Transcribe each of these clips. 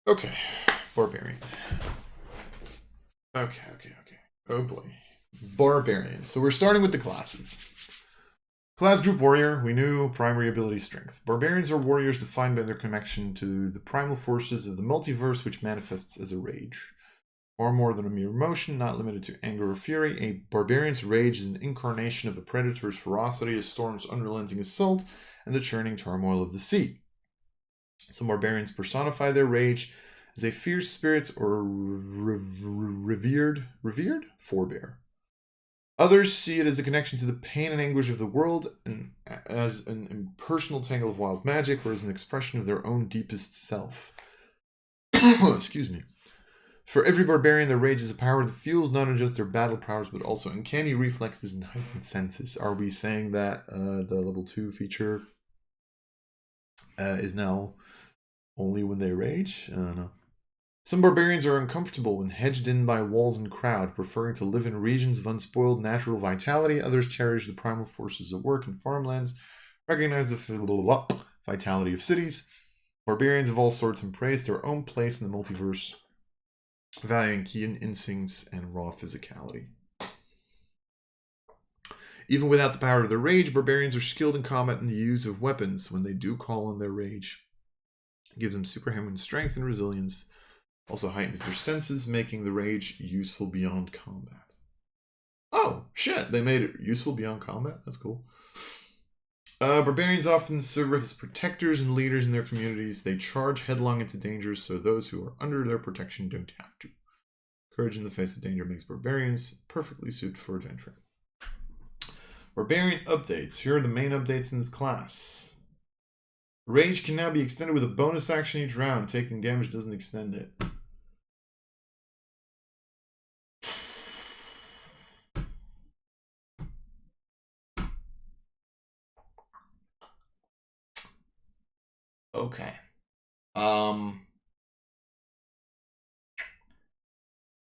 Okay, Barbarian. Okay. Oh boy. Barbarian. So we're starting with the classes. Class group warrior, we knew primary ability strength. Barbarians are warriors defined by their connection to the primal forces of the multiverse, which manifests as a rage. Far more than a mere emotion, not limited to anger or fury, a barbarian's rage is an incarnation of a predator's ferocity, a storm's unrelenting assault, and the churning turmoil of the sea. Some barbarians personify their rage as a fierce spirit or revered forebear. Others see it as a connection to the pain and anguish of the world and as an impersonal tangle of wild magic or as an expression of their own deepest self. Excuse me. For every barbarian, their rage is a power that fuels not only just their battle powers, but also uncanny reflexes and heightened senses. Are we saying that the level 2 feature is now only when they rage? I don't know. Some barbarians are uncomfortable when hedged in by walls and crowd, preferring to live in regions of unspoiled natural vitality. Others cherish the primal forces at work in farmlands, recognize the vitality of cities. Barbarians of all sorts embrace their own place in the multiverse, valuing keen instincts and raw physicality. Even without the power of their rage, barbarians are skilled in combat and the use of weapons. When they do call on their rage, it gives them superhuman strength and resilience. Also heightens their senses, making the rage useful beyond combat. Oh, shit, they made it useful beyond combat? That's cool. Barbarians often serve as protectors and leaders in their communities. They charge headlong into dangers so those who are under their protection don't have to. Courage in the face of danger makes barbarians perfectly suited for adventure. Barbarian updates. Here are the main updates in this class. Rage can now be extended with a bonus action each round. Taking damage doesn't extend it. Okay.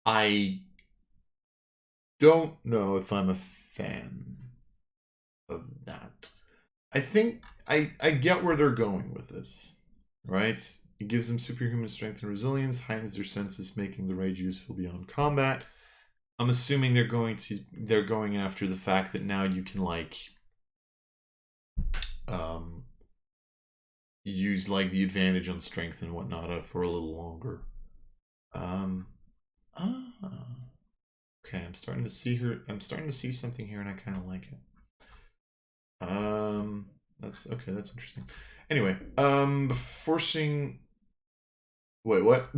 I don't know if I'm a fan of that. I think I get where they're going with this, right? It gives them superhuman strength and resilience, heightens their senses, making the rage useful beyond combat. I'm assuming they're going after the fact that now you can use like the advantage on strength and whatnot for a little longer. Okay, I'm starting to see something here, and I kind of like it. That's okay. That's interesting. Anyway, forcing. Wait, what?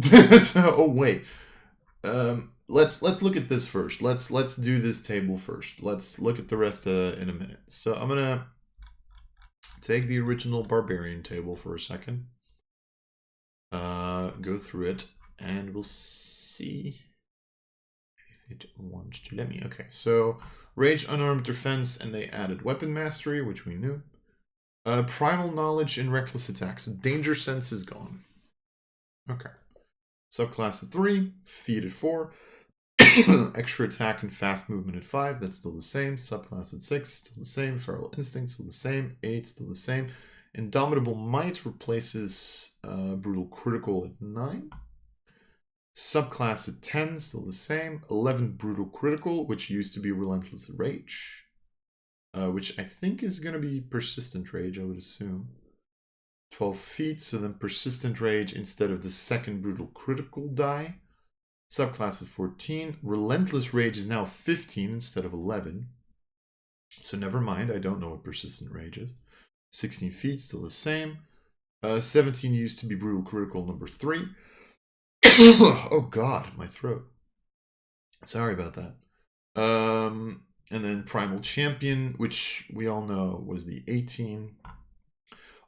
Oh wait. Let's look at this first. Let's do this table first. Let's look at the rest in a minute. So I'm gonna take the original Barbarian table for a second. Go through it, and we'll see if it wants to let me. Okay, so rage, unarmed defense, and they added weapon mastery, which we knew. Primal knowledge and reckless attacks. Danger sense is gone. Okay. Subclass at 3, feet at 4, extra attack and fast movement at 5. That's still the same. Subclass at 6, still the same. Feral instinct, still the same. 8, still the same. Indomitable might replaces brutal critical at 9. Subclass at 10, still the same. 11 brutal critical, which used to be relentless rage. Which I think is going to be persistent rage, I would assume. 12 feet, so then persistent rage instead of the second brutal critical die. Subclass of 14. Relentless rage is now 15 instead of 11. So never mind, I don't know what persistent rage is. 16 feet, still the same. 17 used to be brutal critical number 3. Oh god, my throat. Sorry about that. And then Primal Champion, which we all know was the 18.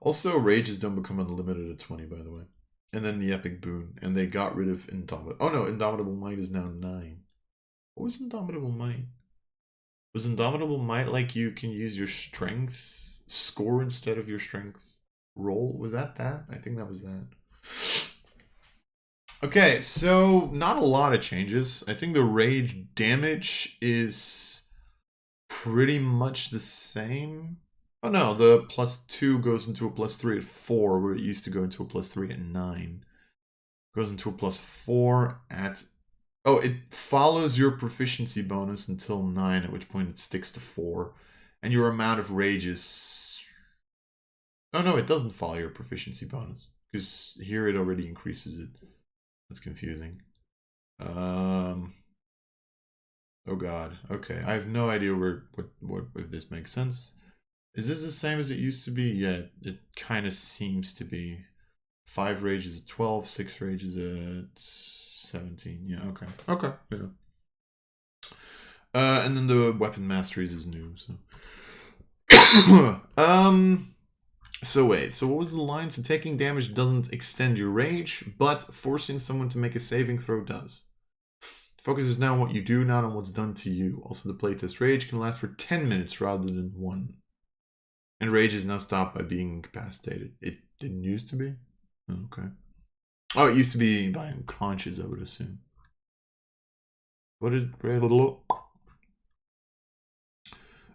Also, rages don't become unlimited at 20, by the way. And then the Epic Boon. And they got rid of Indomitable. Oh no, Indomitable Might is now 9. What was Indomitable Might? Was Indomitable Might like you can use your strength score instead of your strength roll? Was that? I think that was that. Okay, so not a lot of changes. I think the rage damage is pretty much the same. Oh no, the +2 goes into a +3 at 4, where it used to go into a +3 at 9. Goes into a +4 at... Oh, it follows your proficiency bonus until 9, at which point it sticks to 4. And your amount of rage is... Oh, no, it doesn't follow your proficiency bonus. Because here it already increases it. That's confusing. Oh, God. Okay, I have no idea what if this makes sense. Is this the same as it used to be? Yeah, it kind of seems to be. 5 rage is at 12, 6 rage is at 17. Yeah, okay. Okay, yeah. And then the weapon masteries is new, so. So wait, so what was the line? So taking damage doesn't extend your rage, but forcing someone to make a saving throw does. Focus is now on what you do, not on what's done to you. Also, the playtest rage can last for 10 minutes rather than 1. And rage is now stopped by being incapacitated. It didn't used to be? Okay. Oh, it used to be by unconscious, I would assume. What did...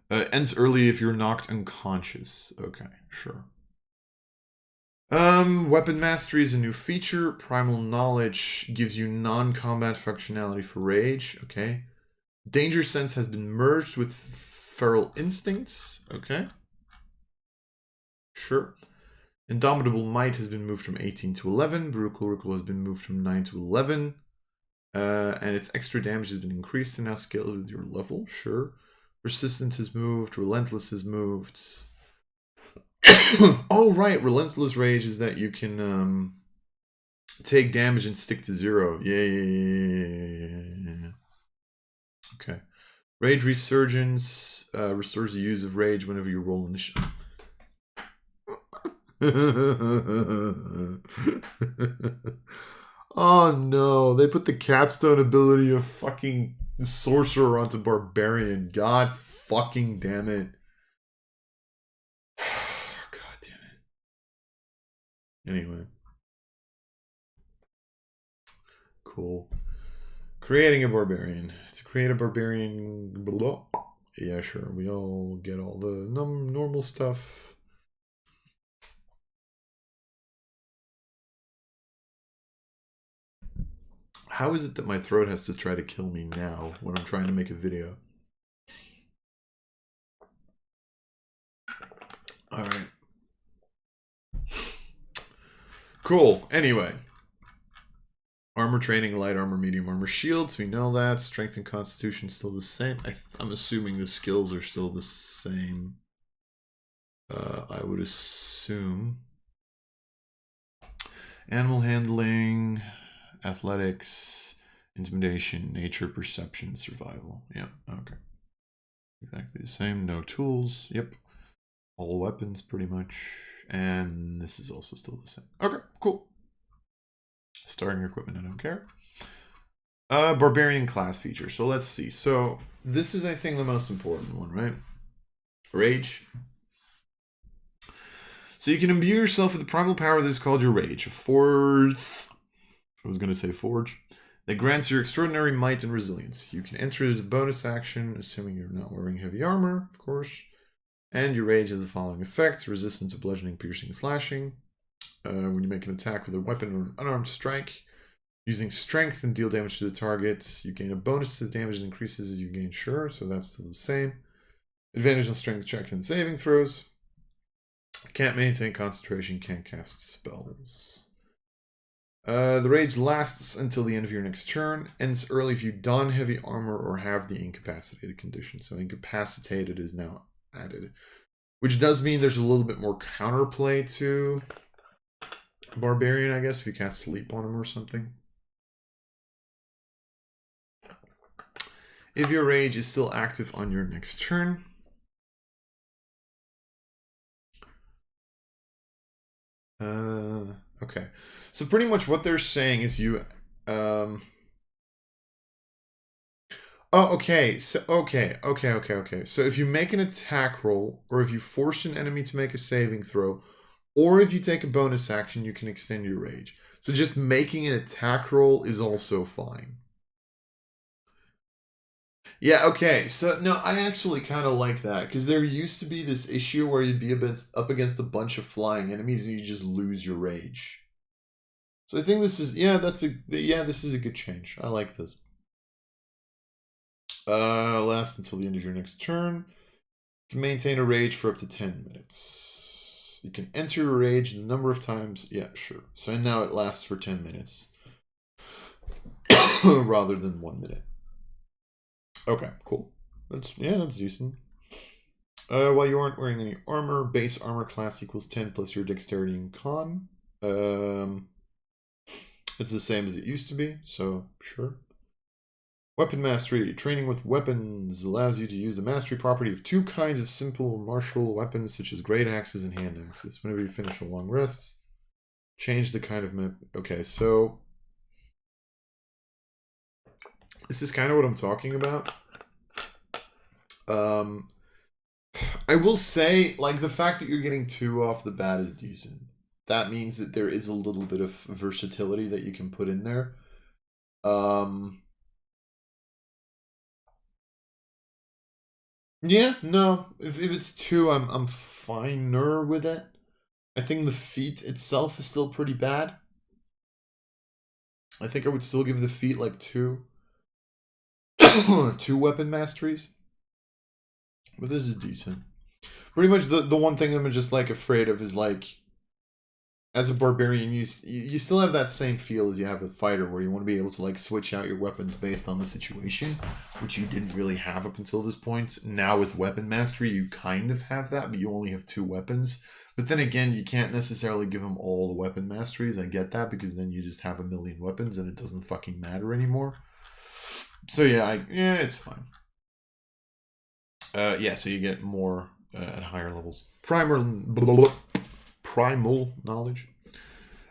ends early if you're knocked unconscious. Okay, sure. Weapon Mastery is a new feature. Primal Knowledge gives you non-combat functionality for rage. Okay. Danger Sense has been merged with Feral Instincts. Okay. Sure. Indomitable Might has been moved from 18 to 11. Brutal Recall has been moved from 9 to 11. And its extra damage has been increased and now scaled with your level. Sure. Persistent has moved. Relentless has moved. Oh, right. Relentless Rage is that you can take damage and stick to 0. Yeah. Okay. Rage Resurgence restores the use of rage whenever you roll initiative. Oh no, they put the capstone ability of fucking sorcerer onto barbarian. God fucking damn it. God damn it. Anyway. Cool. Creating a barbarian. To create a barbarian... Blah. Yeah, sure. We all get all the normal stuff. How is it that my throat has to try to kill me now when I'm trying to make a video? Alright. Cool. Anyway. Armor training, light armor, medium armor, shields. We know that. Strength and constitution still the same. I'm assuming the skills are still the same. I would assume. Animal handling, athletics, intimidation, nature, perception, survival. Yeah, okay. Exactly the same. No tools. Yep. All weapons, pretty much. And this is also still the same. Okay, cool. Starting equipment, I don't care. Barbarian class feature. So let's see. So this is, I think, the most important one, right? Rage. So you can imbue yourself with the primal power that is called your rage. A fourth... I was going to say forge. That grants your extraordinary might and resilience. You can enter it as a bonus action, assuming you're not wearing heavy armor, of course. And your rage has the following effects. Resistance to bludgeoning, piercing, slashing. When you make an attack with a weapon or an unarmed strike, using strength and deal damage to the target, you gain a bonus to the damage that increases as you gain sure, so that's still the same. Advantage on strength checks and saving throws. Can't maintain concentration, can't cast spells. The rage lasts until the end of your next turn. Ends early if you don heavy armor or have the incapacitated condition. So incapacitated is now added. Which does mean there's a little bit more counterplay to Barbarian, I guess, if you cast sleep on him or something. If your rage is still active on your next turn. Okay. So pretty much what they're saying is you... Oh, okay. So, okay. So if you make an attack roll, or if you force an enemy to make a saving throw, or if you take a bonus action, you can extend your rage. So just making an attack roll is also fine. Yeah, okay. So, no, I actually kind of like that, because there used to be this issue where you'd be up against a bunch of flying enemies and you just lose your rage. So I think this is, this is a good change. I like this. Last until the end of your next turn. You can maintain a rage for up to 10 minutes. You can enter a rage the number of times. Yeah, sure. So now it lasts for 10 minutes. Rather than 1 minute. Okay, cool. That's decent. While you aren't wearing any armor, base armor class equals 10 plus your dexterity and con. It's the same as it used to be, so sure. Weapon mastery. Training with weapons allows you to use the mastery property of 2 kinds of simple martial weapons, such as great axes and hand axes. Whenever you finish a long rest, change the kind of map. Okay, so this is kind of what I'm talking about. I will say, like, the fact that you're getting 2 off the bat is decent. That means that there is a little bit of versatility that you can put in there. Yeah, no. If it's 2, I'm finer with it. I think the feat itself is still pretty bad. I think I would still give the feat like 2. 2 weapon masteries. But this is decent. Pretty much the one thing I'm just like afraid of is like, as a barbarian, you still have that same feel as you have with fighter, where you want to be able to like switch out your weapons based on the situation, which you didn't really have up until this point. Now with weapon mastery, you kind of have that, but you only have 2 weapons. But then again, you can't necessarily give them all the weapon masteries. I get that, because then you just have a million weapons and it doesn't fucking matter anymore. So yeah, it's fine. So you get more at higher levels. Primal knowledge.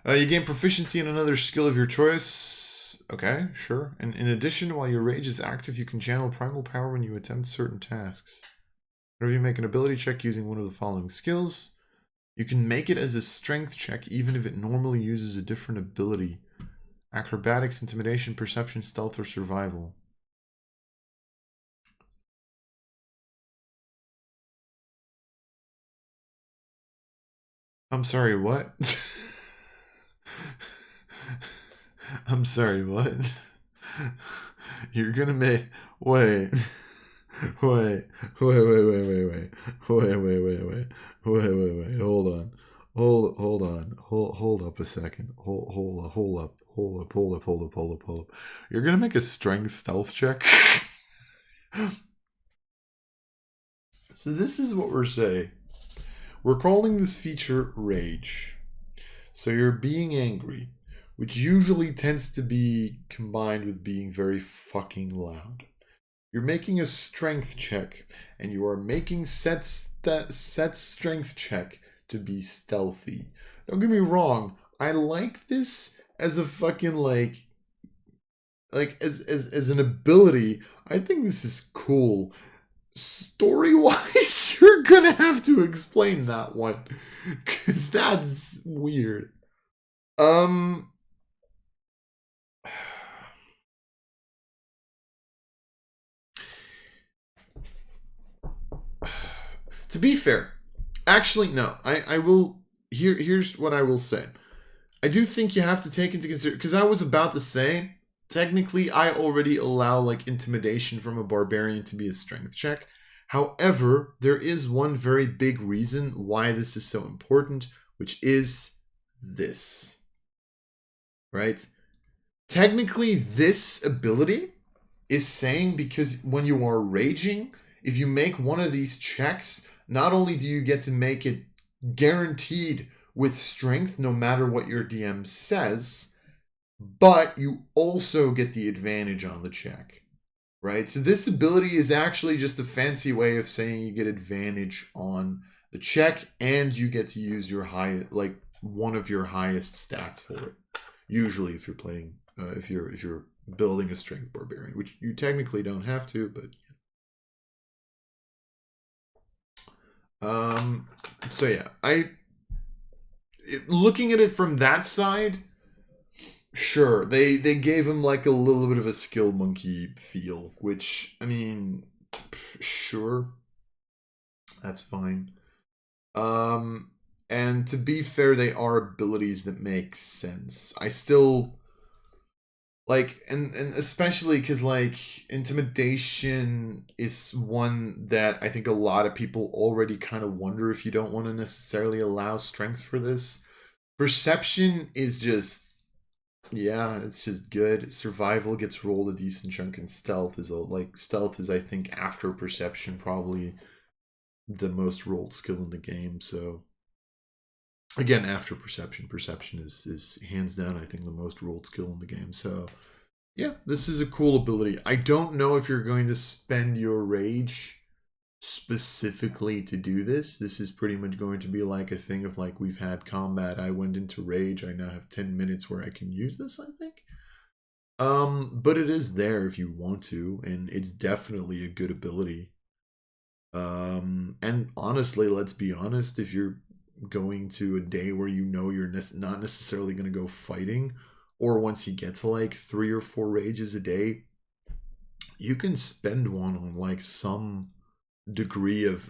You gain proficiency in another skill of your choice. Okay, sure. And in addition, while your rage is active, you can channel primal power when you attempt certain tasks. Whenever you make an ability check using one of the following skills, you can make it as a strength check even if it normally uses a different ability. Acrobatics, intimidation, perception, stealth, or survival. I'm sorry, what? I'm sorry, what? You're gonna make... Wait, hold on. Hold up a second. Hold up. You're gonna make a strength stealth check? So this is what we're saying. We're calling this feature rage. So you're being angry, which usually tends to be combined with being very fucking loud. You're making a strength check, and you are making set strength check to be stealthy. Don't get me wrong, I like this as a fucking like as an ability. I think this is cool. Story-wise, you're gonna have to explain that one, because that's weird. To be fair, actually, no. I will. Here's what I will say. I do think you have to take into consideration, because I was about to say, technically, I already allow like intimidation from a barbarian to be a strength check. However, there is one very big reason why this is so important, which is this. Right? Technically, this ability is saying, because when you are raging, if you make one of these checks, not only do you get to make it guaranteed with strength no matter what your DM says, but you also get the advantage on the check, right? So this ability is actually just a fancy way of saying you get advantage on the check, and you get to use your one of your highest stats for it. Usually, if you're playing, if you're building a strength barbarian, which you technically don't have to, but so yeah, looking at it from that side, sure, they gave him like a little bit of a skill monkey feel, which, I mean, sure, that's fine. And to be fair, they are abilities that make sense. I still like, and especially because like intimidation is one that I think a lot of people already kind of wonder if you don't want to necessarily allow strength for this. Perception is just, yeah, it's just good. Survival gets rolled a decent chunk, and stealth is stealth is, I think, after perception probably the most rolled skill in the game. So again, after perception is hands down, I think, the most rolled skill in the game. So yeah, this is a cool ability. I don't know if you're going to spend your rage specifically to do this. This is pretty much going to be like a thing of like, we've had combat, I went into rage, I now have 10 minutes where I can use this, I think. But it is there if you want to, and it's definitely a good ability. And honestly, let's be honest, if you're going to a day where you know you're not necessarily going to go fighting, or once you get to like 3 or 4 rages a day, you can spend one on like some degree of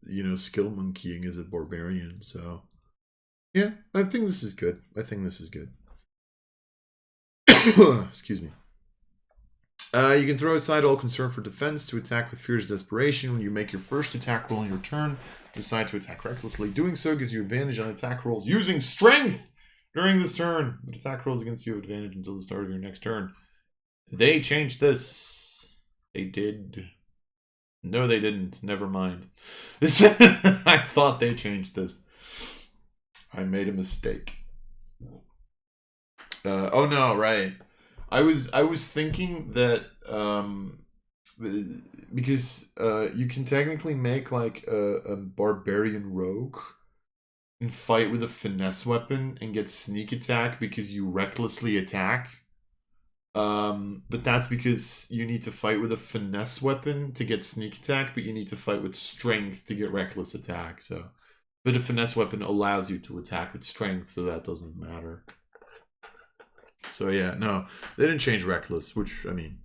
you know, skill monkeying as a barbarian. So yeah, I think this is good. I think this is good. Excuse me. You can throw aside all concern for defense to attack with fierce desperation. When you make your first attack roll on your turn, decide to attack recklessly. Doing so gives you advantage on attack rolls using strength during this turn. But attack rolls against you have advantage until the start of your next turn. They changed this. They did. No, they didn't. Never mind. I thought they changed this. I made a mistake. Oh no, right. I was thinking that because you can technically make like a barbarian rogue and fight with a finesse weapon and get sneak attack because you recklessly attack. But that's because you need to fight with a finesse weapon to get sneak attack, but you need to fight with strength to get reckless attack. So, but a finesse weapon allows you to attack with strength, so that doesn't matter. So yeah, no, they didn't change reckless, which, I mean,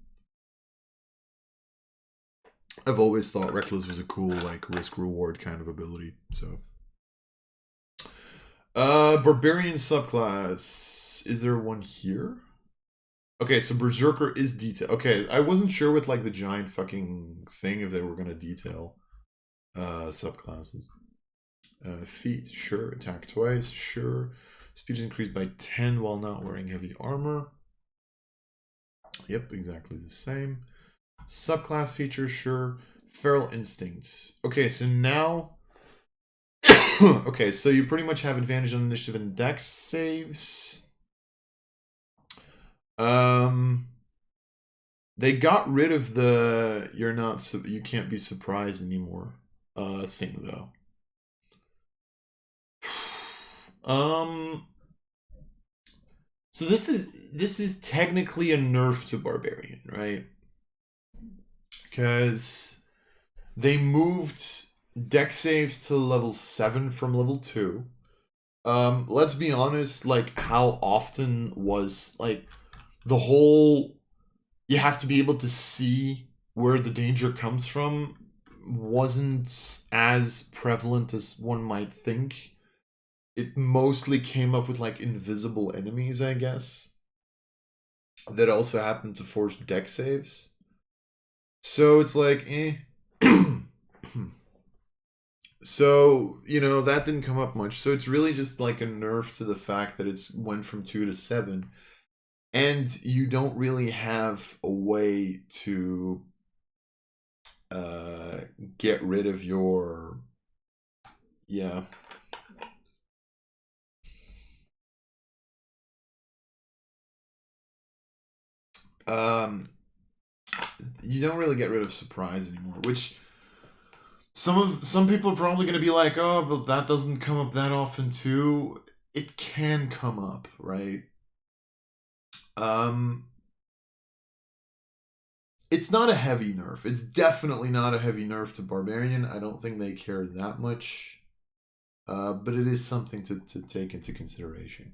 I've always thought reckless was a cool like risk reward kind of ability. So barbarian subclass, is there one here? Okay, so berserker is detail. Okay, I wasn't sure with like the giant fucking thing if they were gonna detail subclasses. Feet, sure. Attack twice, sure. Speed is increased by 10 while not wearing heavy armor. Yep, exactly the same. Subclass features, sure. Feral instincts. Okay, so now... okay, so you pretty much have advantage on initiative and dex saves. They got rid of the you can't be surprised anymore thing though. So this is technically a nerf to Barbarian, right? Because they moved dex saves to level 7 from level 2. Let's be honest, like, how often was like the whole you have to be able to see where the danger comes from wasn't as prevalent as one might think. It mostly came up with like invisible enemies, I guess, that also happened to force dex saves. So it's like, So, you know, that didn't come up much. So it's really just like a nerf to the fact that it's went from 2 to 7. And you don't really have a way to get rid of your... Yeah. You don't really get rid of surprise anymore, which some people are probably going to be like, oh, but that doesn't come up that often too. It can come up, right? It's not a heavy nerf. It's definitely not a heavy nerf to Barbarian. I don't think they care that much. But it is something to take into consideration.